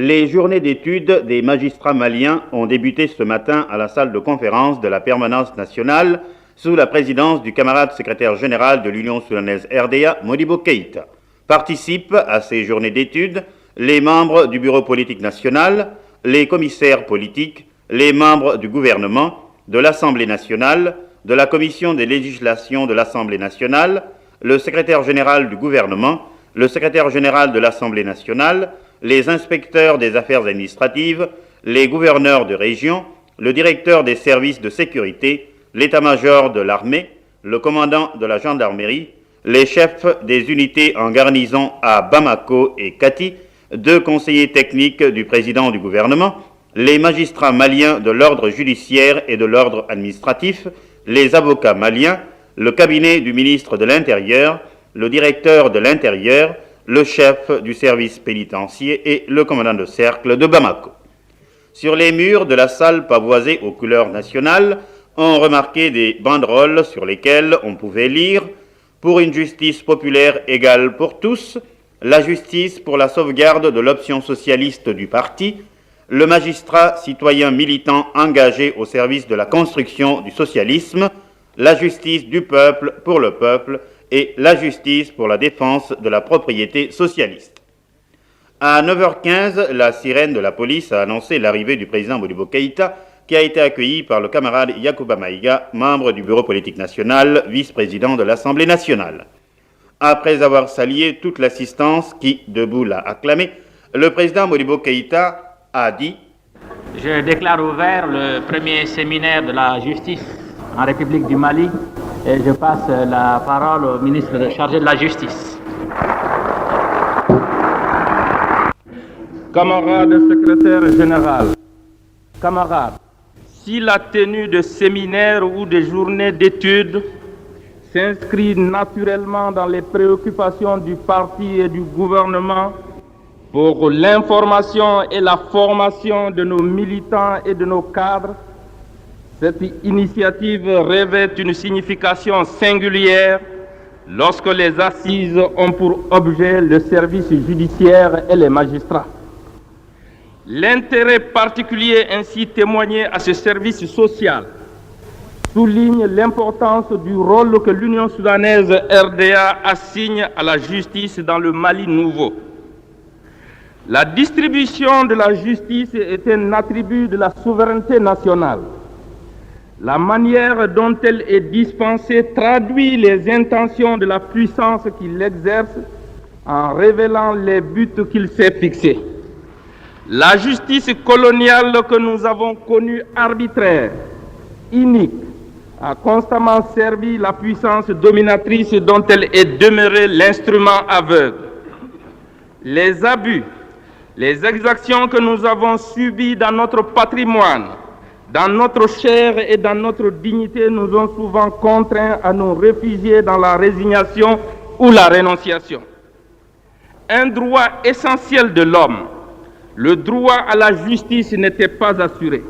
Les journées d'études des magistrats maliens ont débuté ce matin à la salle de conférence de la permanence nationale sous la présidence du camarade secrétaire général de l'Union soudanaise RDA, Modibo Keïta. Participent à ces journées d'études les membres du bureau politique national, les commissaires politiques, les membres du gouvernement, de l'Assemblée nationale, de la commission des législations de l'Assemblée nationale, le secrétaire général du gouvernement, le secrétaire général de l'Assemblée nationale, les inspecteurs des affaires administratives, les gouverneurs de région, le directeur des services de sécurité, l'état-major de l'armée, le commandant de la gendarmerie, les chefs des unités en garnison à Bamako et Kati, 2 conseillers techniques du président du gouvernement, les magistrats maliens de l'ordre judiciaire et de l'ordre administratif, les avocats maliens, le cabinet du ministre de l'Intérieur, le directeur de l'Intérieur, le chef du service pénitentiaire et le commandant de cercle de Bamako. Sur les murs de la salle pavoisée aux couleurs nationales, on remarquait des banderoles sur lesquelles on pouvait lire « Pour une justice populaire égale pour tous », la justice pour la sauvegarde de l'option socialiste du parti, le magistrat citoyen militant engagé au service de la construction du socialisme, la justice du peuple pour le peuple et la justice pour la défense de la propriété socialiste. À 9h15, la sirène de la police a annoncé l'arrivée du président Modibo Keïta, qui a été accueilli par le camarade Yacouba Maïga, membre du bureau politique national, vice-président de l'Assemblée nationale. Après avoir salué toute l'assistance qui, debout, l'a acclamé, le président Modibo Keïta a dit « Je déclare ouvert le premier séminaire de la justice en République du Mali et je passe la parole au ministre chargé de la Justice. » Camarade secrétaire général, camarades, si la tenue de séminaires ou de journées d'études s'inscrit naturellement dans les préoccupations du parti et du gouvernement pour l'information et la formation de nos militants et de nos cadres, cette initiative revêt une signification singulière lorsque les assises ont pour objet le service judiciaire et les magistrats. L'intérêt particulier ainsi témoigné à ce service social souligne l'importance du rôle que l'Union soudanaise RDA assigne à la justice dans le Mali nouveau. La distribution de la justice est un attribut de la souveraineté nationale. La manière dont elle est dispensée traduit les intentions de la puissance qui l'exerce en révélant les buts qu'il s'est fixés. La justice coloniale que nous avons connue arbitraire, inique, a constamment servi la puissance dominatrice dont elle est demeurée l'instrument aveugle. Les abus, les exactions que nous avons subies dans notre patrimoine, dans notre chair et dans notre dignité nous ont souvent contraints à nous réfugier dans la résignation ou la rénonciation. Un droit essentiel de l'homme, le droit à la justice, n'était pas assuré.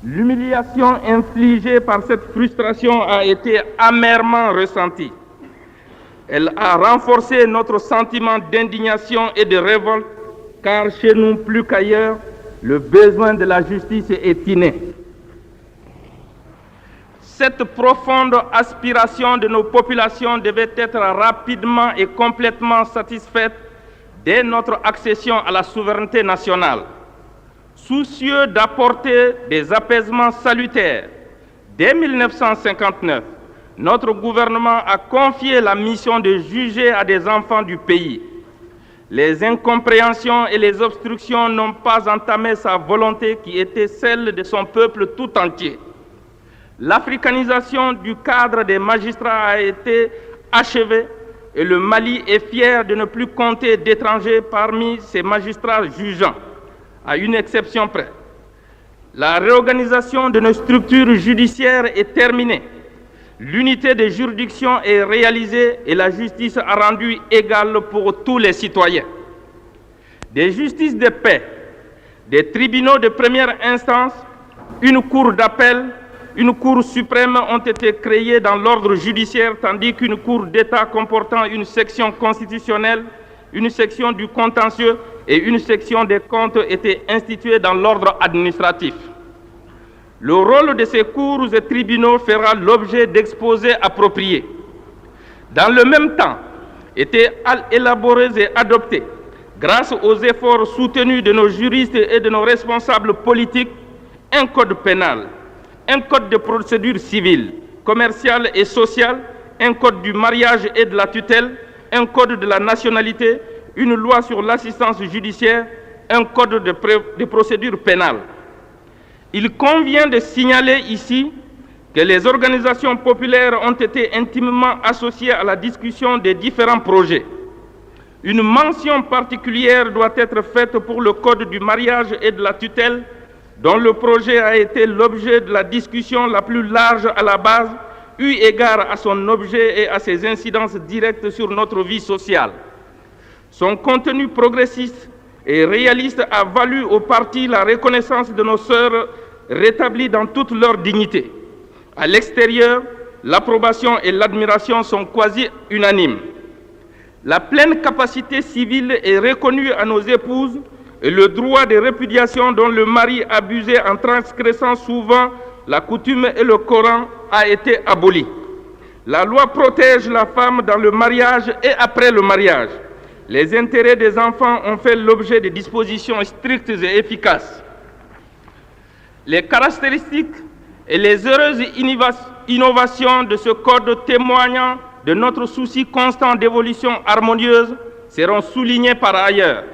L'humiliation infligée par cette frustration a été amèrement ressentie. Elle a renforcé notre sentiment d'indignation et de révolte, car chez nous plus qu'ailleurs, le besoin de la justice est inné. Cette profonde aspiration de nos populations devait être rapidement et complètement satisfaite dès notre accession à la souveraineté nationale. Soucieux d'apporter des apaisements salutaires, dès 1959, notre gouvernement a confié la mission de juger à des enfants du pays. Les incompréhensions et les obstructions n'ont pas entamé sa volonté qui était celle de son peuple tout entier. L'africanisation du cadre des magistrats a été achevée et le Mali est fier de ne plus compter d'étrangers parmi ses magistrats jugeants, à une exception près. La réorganisation de nos structures judiciaires est terminée. L'unité de juridiction est réalisée et la justice a rendu égale pour tous les citoyens. Des justices de paix, des tribunaux de première instance, une cour d'appel, une cour suprême ont été créées dans l'ordre judiciaire, tandis qu'une cour d'État comportant une section constitutionnelle, une section du contentieux et une section des comptes étaient instituées dans l'ordre administratif. Le rôle de ces cours et tribunaux fera l'objet d'exposés appropriés. Dans le même temps, étaient élaborés et adoptés, grâce aux efforts soutenus de nos juristes et de nos responsables politiques, un code pénal, un code de procédure civile, commerciale et sociale, un code du mariage et de la tutelle, un code de la nationalité, une loi sur l'assistance judiciaire, un code de procédure pénale. Il convient de signaler ici que les organisations populaires ont été intimement associées à la discussion des différents projets. Une mention particulière doit être faite pour le code du mariage et de la tutelle, dont le projet a été l'objet de la discussion la plus large à la base, eu égard à son objet et à ses incidences directes sur notre vie sociale. Son contenu progressiste et réaliste a valu au parti la reconnaissance de nos sœurs rétablies dans toute leur dignité. À l'extérieur, l'approbation et l'admiration sont quasi unanimes. La pleine capacité civile est reconnue à nos épouses et le droit de répudiation dont le mari abusait en transgressant souvent la coutume et le Coran a été aboli. La loi protège la femme dans le mariage et après le mariage. Les intérêts des enfants ont fait l'objet de dispositions strictes et efficaces. Les caractéristiques et les heureuses innovations de ce code témoignant de notre souci constant d'évolution harmonieuse seront soulignées par ailleurs.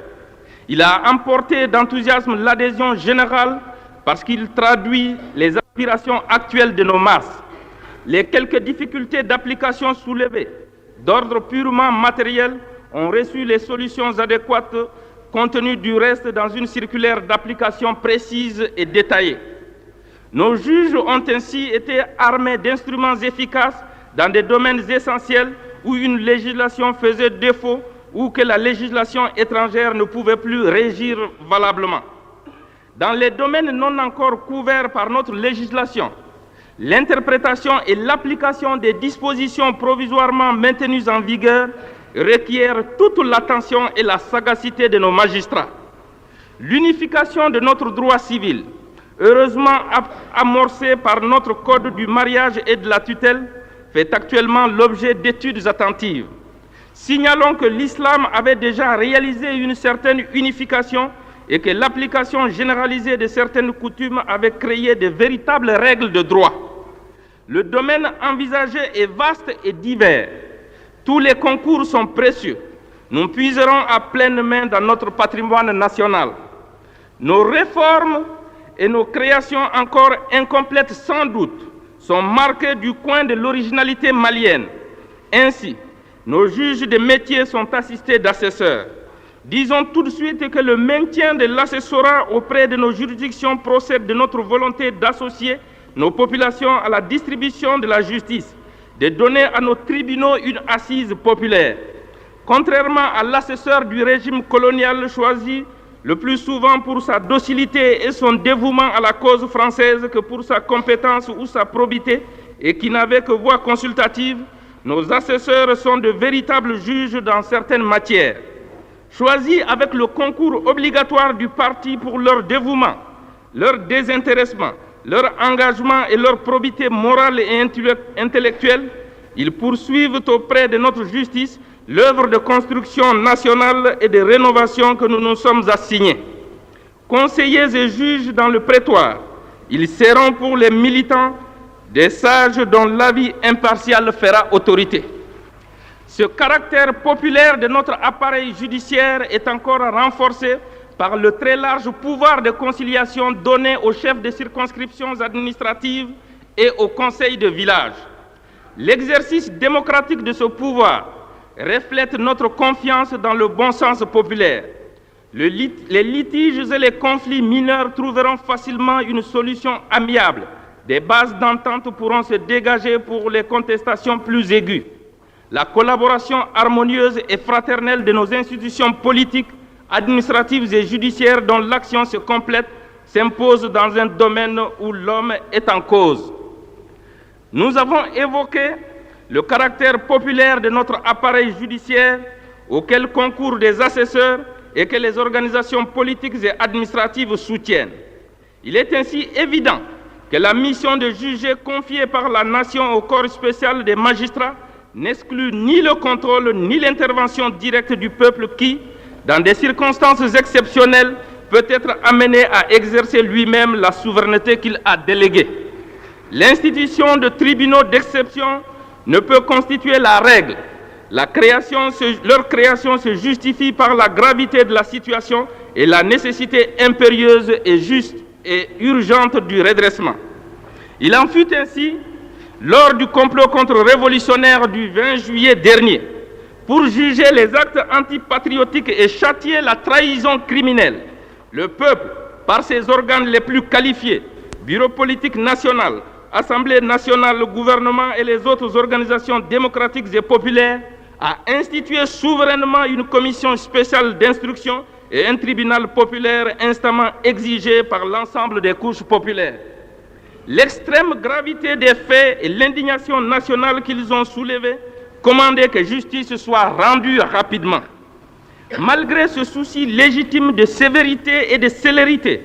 Il a emporté d'enthousiasme l'adhésion générale parce qu'il traduit les aspirations actuelles de nos masses. Les quelques difficultés d'application soulevées, d'ordre purement matériel, ont reçu les solutions adéquates contenues du reste dans une circulaire d'application précise et détaillée. Nos juges ont ainsi été armés d'instruments efficaces dans des domaines essentiels où une législation faisait défaut ou que la législation étrangère ne pouvait plus régir valablement. Dans les domaines non encore couverts par notre législation, l'interprétation et l'application des dispositions provisoirement maintenues en vigueur requièrent toute l'attention et la sagacité de nos magistrats. L'unification de notre droit civil, heureusement amorcée par notre code du mariage et de la tutelle, fait actuellement l'objet d'études attentives. Signalons que l'islam avait déjà réalisé une certaine unification et que l'application généralisée de certaines coutumes avait créé de véritables règles de droit. Le domaine envisagé est vaste et divers. Tous les concours sont précieux. Nous puiserons à pleine main dans notre patrimoine national. Nos réformes et nos créations encore incomplètes sans doute sont marquées du coin de l'originalité malienne. Ainsi, nos juges de métier sont assistés d'assesseurs. Disons tout de suite que le maintien de l'assessorat auprès de nos juridictions procède de notre volonté d'associer nos populations à la distribution de la justice, de donner à nos tribunaux une assise populaire. Contrairement à l'assesseur du régime colonial choisi le plus souvent pour sa docilité et son dévouement à la cause française que pour sa compétence ou sa probité, et qui n'avait que voix consultative, nos assesseurs sont de véritables juges dans certaines matières. Choisis avec le concours obligatoire du parti pour leur dévouement, leur désintéressement, leur engagement et leur probité morale et intellectuelle, ils poursuivent auprès de notre justice l'œuvre de construction nationale et de rénovation que nous nous sommes assignés. Conseillers et juges dans le prétoire, ils seront pour les militants des sages dont l'avis impartial fera autorité. Ce caractère populaire de notre appareil judiciaire est encore renforcé par le très large pouvoir de conciliation donné aux chefs de circonscriptions administratives et aux conseils de village. L'exercice démocratique de ce pouvoir reflète notre confiance dans le bon sens populaire. Les litiges et les conflits mineurs trouveront facilement une solution amiable. Des bases d'entente pourront se dégager pour les contestations plus aiguës. La collaboration harmonieuse et fraternelle de nos institutions politiques, administratives et judiciaires dont l'action se complète s'impose dans un domaine où l'homme est en cause. Nous avons évoqué le caractère populaire de notre appareil judiciaire auquel concourent des assesseurs et que les organisations politiques et administratives soutiennent. Il est ainsi évident que la mission de juger confiée par la nation au corps spécial des magistrats n'exclut ni le contrôle ni l'intervention directe du peuple qui, dans des circonstances exceptionnelles, peut être amené à exercer lui-même la souveraineté qu'il a déléguée. L'institution de tribunaux d'exception ne peut constituer la règle. Leur création se justifie par la gravité de la situation et la nécessité impérieuse et juste et urgente du redressement. Il en fut ainsi lors du complot contre-révolutionnaire du 20 juillet dernier. Pour juger les actes antipatriotiques et châtier la trahison criminelle, le peuple, par ses organes les plus qualifiés, Bureau politique national, Assemblée nationale, le gouvernement et les autres organisations démocratiques et populaires, a institué souverainement une commission spéciale d'instruction et un tribunal populaire instamment exigé par l'ensemble des couches populaires. L'extrême gravité des faits et l'indignation nationale qu'ils ont soulevée commandaient que justice soit rendue rapidement. Malgré ce souci légitime de sévérité et de célérité,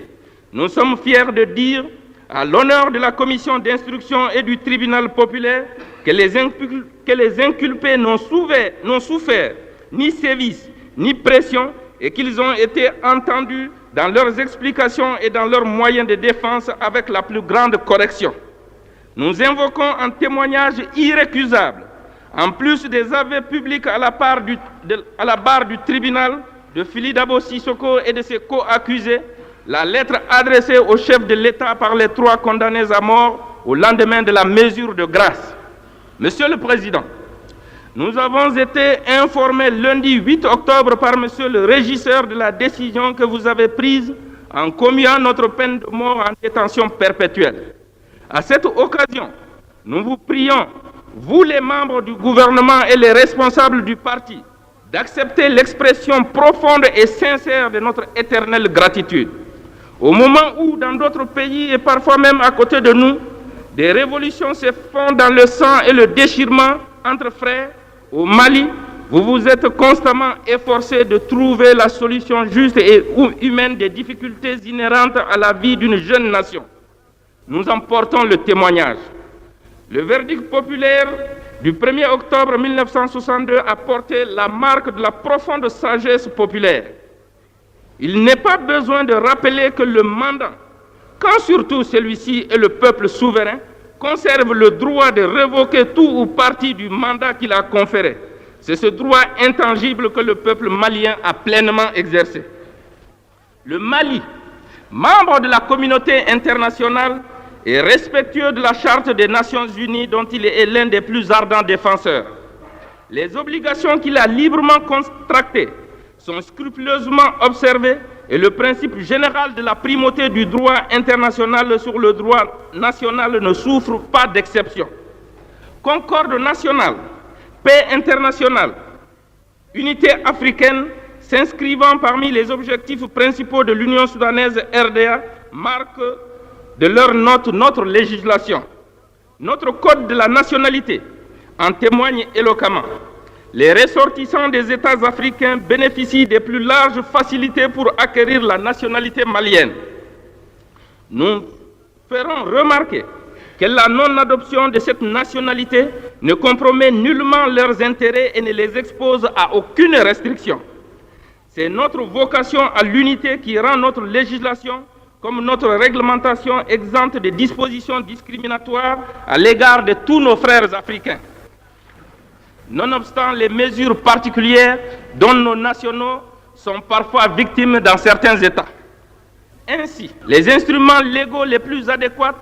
nous sommes fiers de dire, à l'honneur de la commission d'instruction et du tribunal populaire, que les inculpés n'ont souffert ni sévices ni pression et qu'ils ont été entendus dans leurs explications et dans leurs moyens de défense avec la plus grande correction. Nous invoquons un témoignage irrécusable, en plus des aveux publics à la barre du tribunal de Fili Dabo Sissoko et de ses co-accusés, la lettre adressée au chef de l'État par les 3 condamnés à mort au lendemain de la mesure de grâce. Monsieur le Président, nous avons été informés lundi 8 octobre par Monsieur le régisseur de la décision que vous avez prise en commuant notre peine de mort en détention perpétuelle. À cette occasion, nous vous prions, vous les membres du gouvernement et les responsables du parti, d'accepter l'expression profonde et sincère de notre éternelle gratitude. Au moment où, dans d'autres pays et parfois même à côté de nous, des révolutions se font dans le sang et le déchirement entre frères, au Mali, vous vous êtes constamment efforcés de trouver la solution juste et humaine des difficultés inhérentes à la vie d'une jeune nation. Nous en portons le témoignage. Le verdict populaire du 1er octobre 1962 a porté la marque de la profonde sagesse populaire. Il n'est pas besoin de rappeler que le mandant, quand surtout celui-ci est le peuple souverain, conserve le droit de révoquer tout ou partie du mandat qu'il a conféré. C'est ce droit intangible que le peuple malien a pleinement exercé. Le Mali, membre de la communauté internationale, est respectueux de la Charte des Nations Unies dont il est l'un des plus ardents défenseurs. Les obligations qu'il a librement contractées sont scrupuleusement observées et le principe général de la primauté du droit international sur le droit national ne souffre pas d'exception. Concorde nationale, paix internationale, unité africaine s'inscrivant parmi les objectifs principaux de l'Union soudanaise RDA marquent de leur note notre législation. Notre code de la nationalité en témoigne éloquemment. Les ressortissants des États africains bénéficient des plus larges facilités pour acquérir la nationalité malienne. Nous ferons remarquer que la non-adoption de cette nationalité ne compromet nullement leurs intérêts et ne les expose à aucune restriction. C'est notre vocation à l'unité qui rend notre législation comme notre réglementation exempte de dispositions discriminatoires à l'égard de tous nos frères africains. Nonobstant les mesures particulières dont nos nationaux sont parfois victimes dans certains États. Ainsi, les instruments légaux les plus adéquats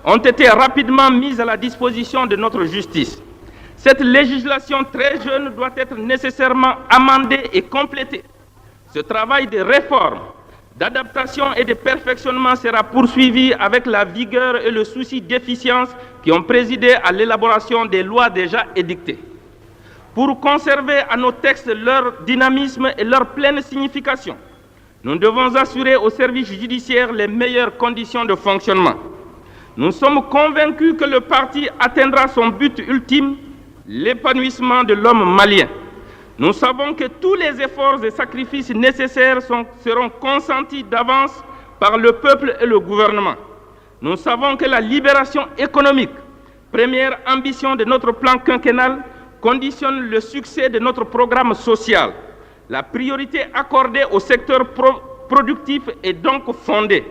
ont été rapidement mis à la disposition de notre justice. Cette législation très jeune doit être nécessairement amendée et complétée. Ce travail de réforme, d'adaptation et de perfectionnement sera poursuivi avec la vigueur et le souci d'efficience qui ont présidé à l'élaboration des lois déjà édictées. Pour conserver à nos textes leur dynamisme et leur pleine signification, nous devons assurer au service judiciaire les meilleures conditions de fonctionnement. Nous sommes convaincus que le parti atteindra son but ultime, l'épanouissement de l'homme malien. Nous savons que tous les efforts et sacrifices nécessaires seront consentis d'avance par le peuple et le gouvernement. Nous savons que la libération économique, première ambition de notre plan quinquennal, conditionne le succès de notre programme social. La priorité accordée au secteur productif est donc fondée.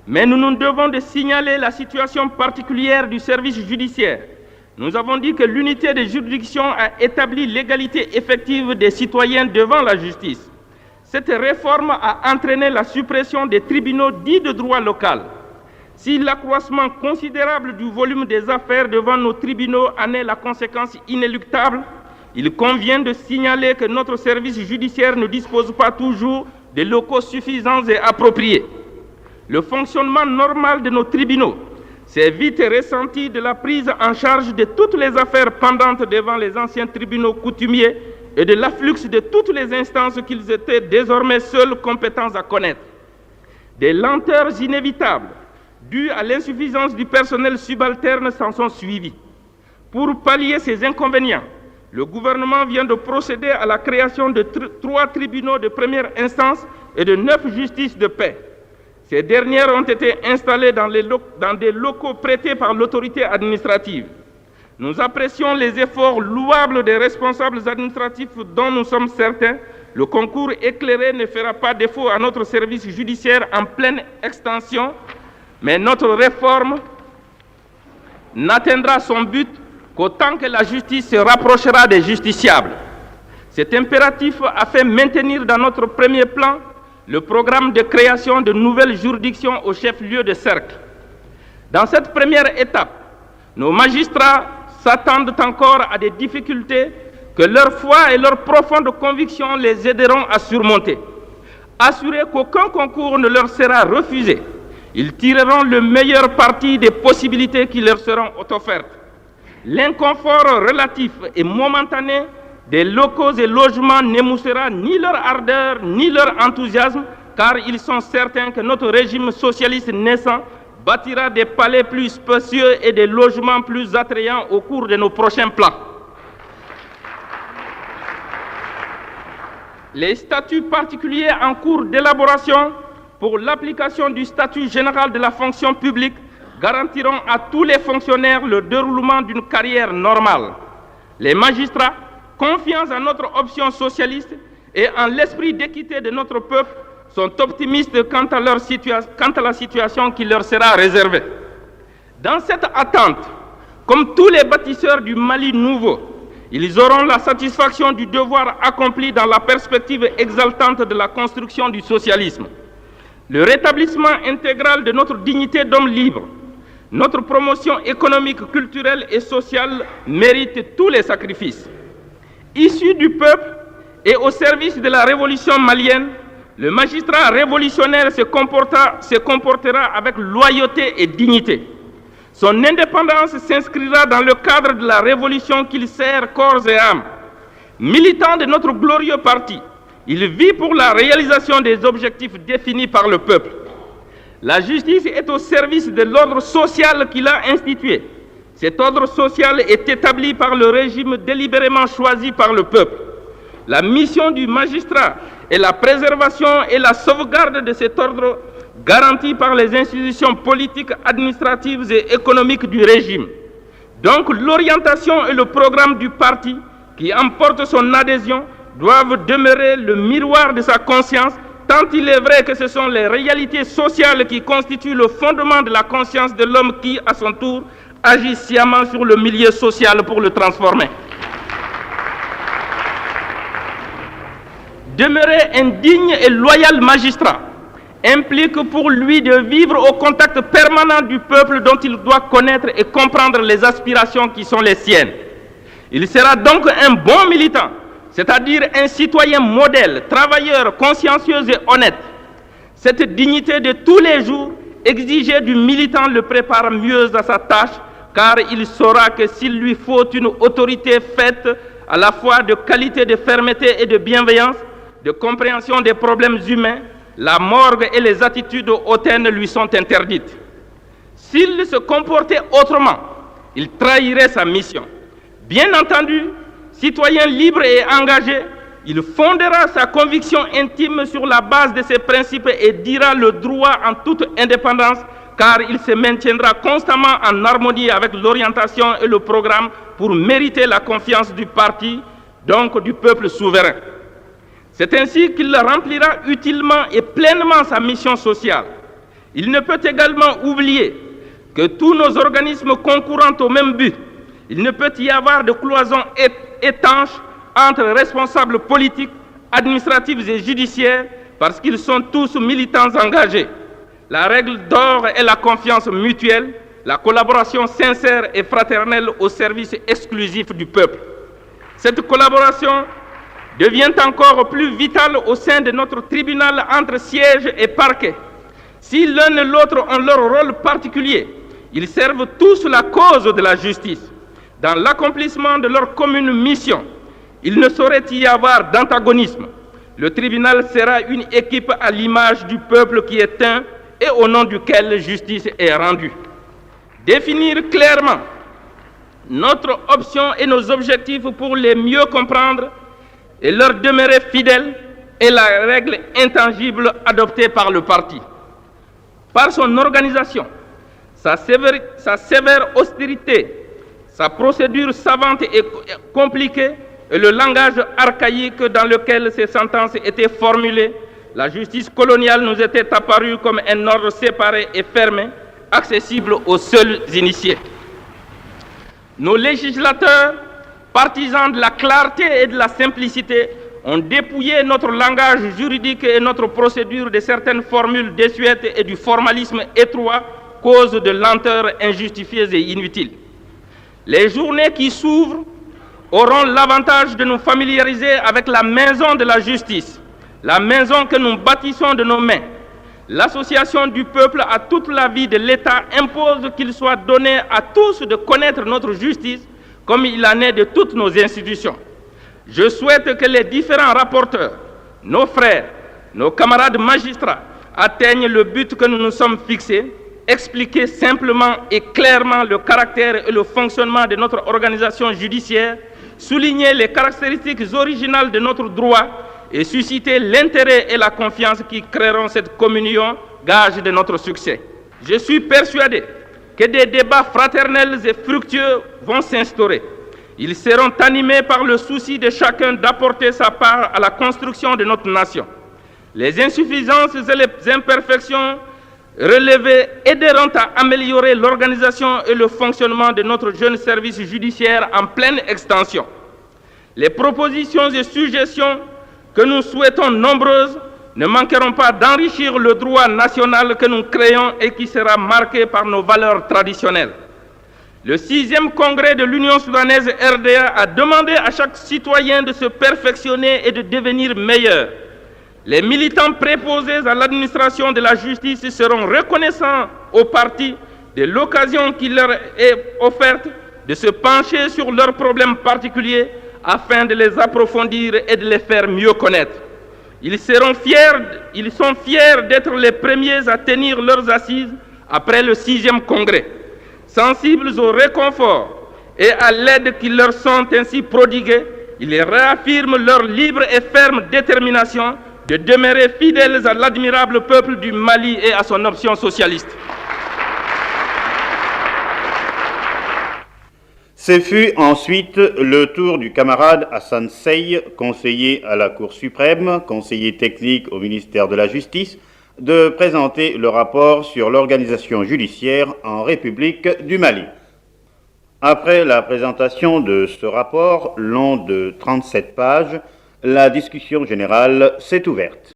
Mais nous nous devons de signaler la situation particulière du service judiciaire. Nous avons dit que l'unité de juridiction a établi l'égalité effective des citoyens devant la justice. Cette réforme a entraîné la suppression des tribunaux dits de droit local. Si l'accroissement considérable du volume des affaires devant nos tribunaux en est la conséquence inéluctable, il convient de signaler que notre service judiciaire ne dispose pas toujours de locaux suffisants et appropriés. Le fonctionnement normal de nos tribunaux s'est vite ressenti de la prise en charge de toutes les affaires pendantes devant les anciens tribunaux coutumiers et de l'afflux de toutes les instances qu'ils étaient désormais seuls compétents à connaître. Des lenteurs inévitables dues à l'insuffisance du personnel subalterne s'en sont suivies. Pour pallier ces inconvénients, le gouvernement vient de procéder à la création de 3 tribunaux de première instance et de 9 justices de paix. Ces dernières ont été installées dans des locaux prêtés par l'autorité administrative. Nous apprécions les efforts louables des responsables administratifs dont nous sommes certains. Le concours éclairé ne fera pas défaut à notre service judiciaire en pleine extension, mais notre réforme n'atteindra son but qu'autant que la justice se rapprochera des justiciables. Cet impératif a fait maintenir dans notre premier plan le programme de création de nouvelles juridictions au chef-lieu de cercle. Dans cette première étape, nos magistrats s'attendent encore à des difficultés que leur foi et leur profonde conviction les aideront à surmonter. Assurés qu'aucun concours ne leur sera refusé, ils tireront le meilleur parti des possibilités qui leur seront offertes. L'inconfort relatif et momentané des locaux et logements n'émoussera ni leur ardeur ni leur enthousiasme, car ils sont certains que notre régime socialiste naissant bâtira des palais plus spacieux et des logements plus attrayants au cours de nos prochains plans. Les statuts particuliers en cours d'élaboration pour l'application du statut général de la fonction publique garantiront à tous les fonctionnaires le déroulement d'une carrière normale. Les magistrats, confiants en notre option socialiste et en l'esprit d'équité de notre peuple, sont optimistes quant à la situation qui leur sera réservée. Dans cette attente, comme tous les bâtisseurs du Mali nouveau, ils auront la satisfaction du devoir accompli dans la perspective exaltante de la construction du socialisme. Le rétablissement intégral de notre dignité d'homme libre, notre promotion économique, culturelle et sociale mérite tous les sacrifices. Issu du peuple et au service de la révolution malienne, le magistrat révolutionnaire se comportera avec loyauté et dignité. Son indépendance s'inscrira dans le cadre de la révolution qu'il sert corps et âme. Militant de notre glorieux parti, il vit pour la réalisation des objectifs définis par le peuple. La justice est au service de l'ordre social qu'il a institué. Cet ordre social est établi par le régime délibérément choisi par le peuple. La mission du magistrat est la préservation et la sauvegarde de cet ordre garanti par les institutions politiques, administratives et économiques du régime. Donc l'orientation et le programme du parti qui emporte son adhésion doivent demeurer le miroir de sa conscience, tant il est vrai que ce sont les réalités sociales qui constituent le fondement de la conscience de l'homme qui, à son tour, agit sciemment sur le milieu social pour le transformer. Demeurer un digne et loyal magistrat implique pour lui de vivre au contact permanent du peuple dont il doit connaître et comprendre les aspirations qui sont les siennes. Il sera donc un bon militant, c'est-à-dire un citoyen modèle, travailleur, consciencieux et honnête. Cette dignité de tous les jours exigée du militant le prépare mieux à sa tâche, car il saura que s'il lui faut une autorité faite à la fois de qualité, de fermeté et de bienveillance, de compréhension des problèmes humains, la morgue et les attitudes hautaines lui sont interdites. S'il se comportait autrement, il trahirait sa mission. Bien entendu, citoyen libre et engagé, il fondera sa conviction intime sur la base de ses principes et dira le droit en toute indépendance, car il se maintiendra constamment en harmonie avec l'orientation et le programme pour mériter la confiance du parti, donc du peuple souverain. C'est ainsi qu'il remplira utilement et pleinement sa mission sociale. Il ne peut également oublier que tous nos organismes concourant au même but, il ne peut y avoir de cloison étanche entre responsables politiques, administratifs et judiciaires parce qu'ils sont tous militants engagés. La règle d'or est la confiance mutuelle, la collaboration sincère et fraternelle au service exclusif du peuple. Cette collaboration devient encore plus vitale au sein de notre tribunal entre siège et parquet. Si l'un et l'autre ont leur rôle particulier, ils servent tous la cause de la justice. Dans l'accomplissement de leur commune mission, il ne saurait y avoir d'antagonisme. Le tribunal sera une équipe à l'image du peuple qui est un et au nom duquel justice est rendue. Définir clairement notre option et nos objectifs pour les mieux comprendre et leur demeurer fidèles est la règle intangible adoptée par le parti. Par son organisation, sa sévère austérité, sa procédure savante et compliquée et le langage archaïque dans lequel ces sentences étaient formulées, la justice coloniale nous était apparue comme un ordre séparé et fermé, accessible aux seuls initiés. Nos législateurs, partisans de la clarté et de la simplicité, ont dépouillé notre langage juridique et notre procédure de certaines formules désuètes et du formalisme étroit, cause de lenteurs injustifiées et inutiles. Les journées qui s'ouvrent auront l'avantage de nous familiariser avec la maison de la justice, la maison que nous bâtissons de nos mains. L'association du peuple à toute la vie de l'État impose qu'il soit donné à tous de connaître notre justice comme il en est de toutes nos institutions. Je souhaite que les différents rapporteurs, nos frères, nos camarades magistrats atteignent le but que nous nous sommes fixés, expliquer simplement et clairement le caractère et le fonctionnement de notre organisation judiciaire, souligner les caractéristiques originales de notre droit et susciter l'intérêt et la confiance qui créeront cette communion, gage de notre succès. Je suis persuadé que des débats fraternels et fructueux vont s'instaurer. Ils seront animés par le souci de chacun d'apporter sa part à la construction de notre nation. Les insuffisances et les imperfections relevées aideront à améliorer l'organisation et le fonctionnement de notre jeune service judiciaire en pleine extension. Les propositions et suggestions que nous souhaitons nombreuses ne manqueront pas d'enrichir le droit national que nous créons et qui sera marqué par nos valeurs traditionnelles. Le 6e congrès de l'Union soudanaise RDA a demandé à chaque citoyen de se perfectionner et de devenir meilleur. Les militants préposés à l'administration de la justice seront reconnaissants au parti de l'occasion qui leur est offerte de se pencher sur leurs problèmes particuliers afin de les approfondir et de les faire mieux connaître. Ils sont fiers d'être les premiers à tenir leurs assises après le 6e congrès. Sensibles au réconfort et à l'aide qui leur sont ainsi prodiguées, ils réaffirment leur libre et ferme détermination de demeurer fidèles à l'admirable peuple du Mali et à son option socialiste. Ce fut ensuite le tour du camarade Hassan Sey, conseiller à la Cour suprême, conseiller technique au ministère de la Justice, de présenter le rapport sur l'organisation judiciaire en République du Mali. Après la présentation de ce rapport, long de 37 pages, la discussion générale s'est ouverte.